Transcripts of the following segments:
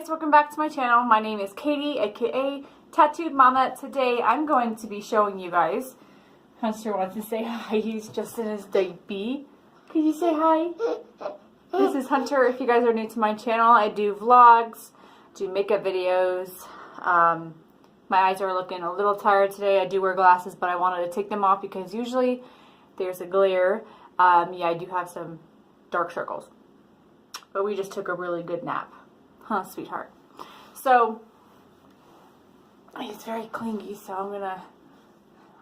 guys, welcome back to my channel. My name is Katy, aka Tattooed Mama. Today I'm going to be showing you guys. Hunter wants to say hi. He's just in his baby. Could you say hi? This is Hunter. If you guys are new to my channel, I do vlogs, do makeup videos. My eyes are looking a little tired today. I do wear glasses, but I wanted to take them off because usually there's a glare. Yeah, I do have some dark circles. But we just took a really good nap. Huh, sweetheart. So, he's very clingy, so I'm going to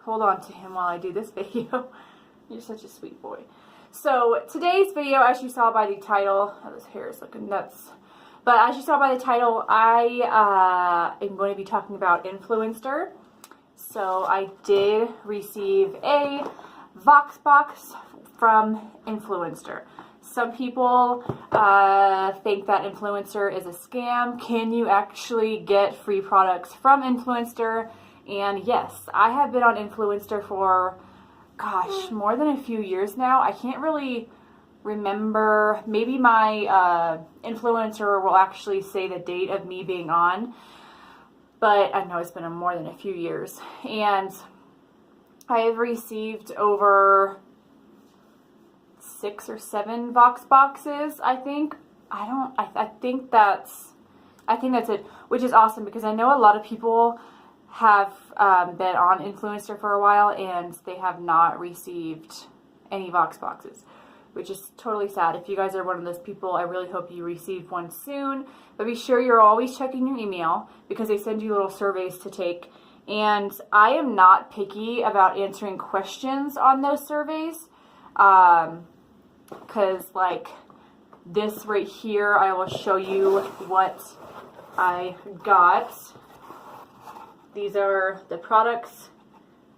hold on to him while I do this video. You're such a sweet boy. So, today's video, as you saw by the title, oh, this hair is looking nuts. But as you saw by the title, I am going to be talking about Influenster. So, I did receive a voxbox from Influenster. Some people think that Influencer is a scam. Can you actually get free products from Influencer? And yes, I have been on Influencer for, gosh, more than a few years now. I can't really remember. Maybe my influencer will actually say the date of me being on. But I know it's been more than a few years. And I have received over 6 or 7 vox boxes, I think. I think that's it, which is awesome because I know a lot of people have been on Influencer for a while and they have not received any vox boxes, which is totally sad. If you guys are one of those people, I really hope you receive one soon. But be sure you're always checking your email because they send you little surveys to take. And I am not picky about answering questions on those surveys. Because like this right here, I will show you what I got. These are the products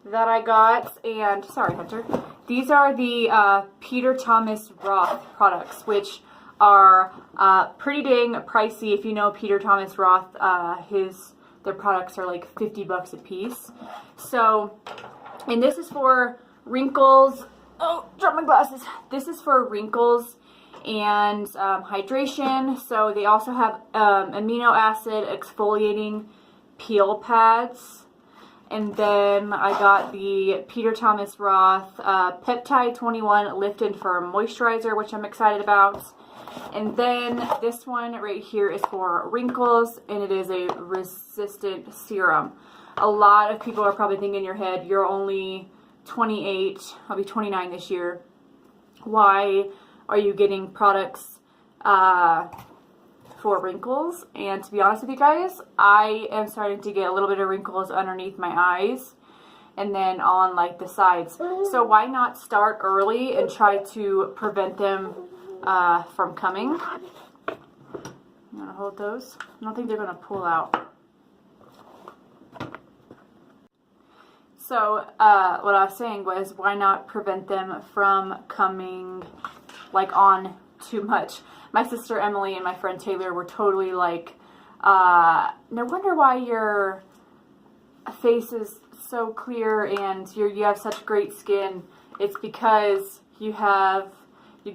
that I got, and sorry Hunter, these are the Peter Thomas Roth products, which are pretty dang pricey. If you know Peter Thomas Roth, their products are like 50 bucks a piece. So, and this is for wrinkles. Oh, drop my glasses. This is for wrinkles and hydration. So they also have amino acid exfoliating peel pads. And then I got the Peter Thomas Roth Peptide 21 Lift and Firm Moisturizer, which I'm excited about. And then this one right here is for wrinkles, and it is a resistant serum. A lot of people are probably thinking in your head, you're only 28, I'll be 29 this year. Why are you getting products for wrinkles? And to be honest with you guys, I am starting to get a little bit of wrinkles underneath my eyes and then on like the sides. So why not start early and try to prevent them from coming? I'm gonna hold those. I don't think they're gonna pull out. So, what I was saying was, why not prevent them from coming, like, on too much? My sister Emily and my friend Taylor were totally like, no wonder why your face is so clear and you have such great skin. It's because you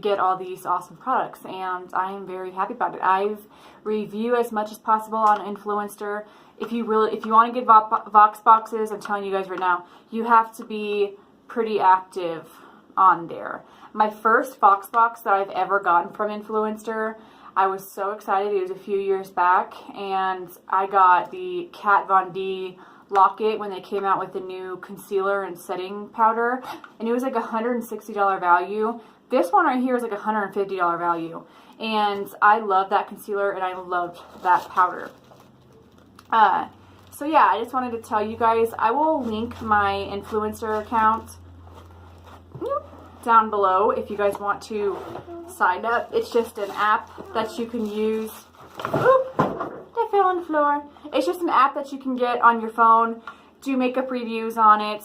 get all these awesome products, and I am very happy about it. I review as much as possible on Influencer. If you want to get vox boxes, I'm telling you guys right now, you have to be pretty active on there. My first vox box that I've ever gotten from Influencer, I was so excited. It was a few years back, and I got the Kat Von D locket when they came out with the new concealer and setting powder, and it was like $160 value. This one right here is like $150 value, and I love that concealer and I loved that powder. So yeah, I just wanted to tell you guys, I will link my Influencer account down below if you guys want to sign up. It's just an app that you can use. Oop, I fell on the floor. It's just an app that you can get on your phone, do makeup reviews on it,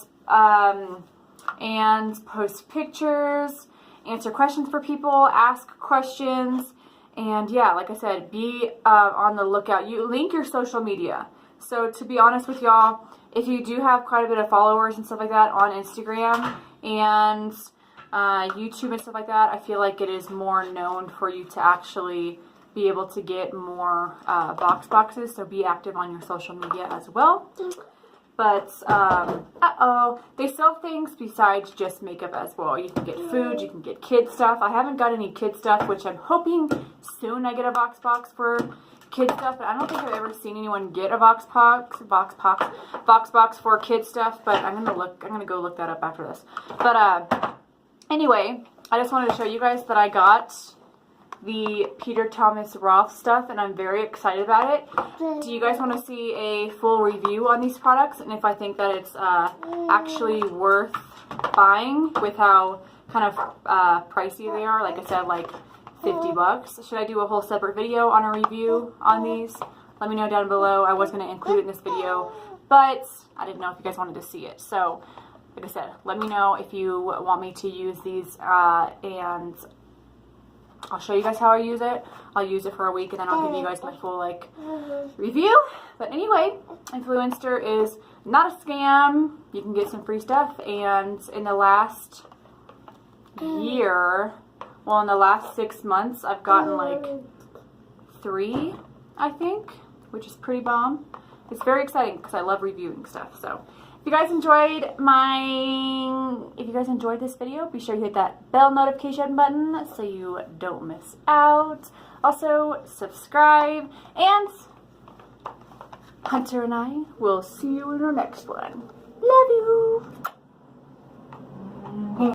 and post pictures, answer questions for people, ask questions. And yeah, like I said, be on the lookout. You link your social media. So to be honest with y'all, if you do have quite a bit of followers and stuff like that on Instagram and YouTube and stuff like that, I feel like it is more known for you to actually be able to get more box boxes, so be active on your social media as well. But, they sell things besides just makeup as well. You can get food, you can get kid stuff. I haven't got any kid stuff, which I'm hoping soon I get a box for kid stuff. But I don't think I've ever seen anyone get a box box for kid stuff. But I'm gonna go look that up after this. But, anyway, I just wanted to show you guys that I got the Peter Thomas Roth stuff, and I'm very excited about it. Do you guys want to see a full review on these products, and if I think that it's actually worth buying with how kind of pricey they are? Like I said, like 50 bucks. Should I do a whole separate video on a review on these? Let me know down below. I was going to include it in this video, but I didn't know if you guys wanted to see it. So, like I said, let me know if you want me to use these, and I'll show you guys how I use it. I'll use it for a week, and then I'll give you guys my full, like, review. But anyway, Influenster is not a scam. You can get some free stuff. And in the last year, well, in the last 6 months, I've gotten, like, 3, I think, which is pretty bomb. It's very exciting because I love reviewing stuff. So, if you guys enjoyed this video, be sure to hit that bell notification button so you don't miss out. Also, subscribe, and Hunter and I will see you in our next one. Love you!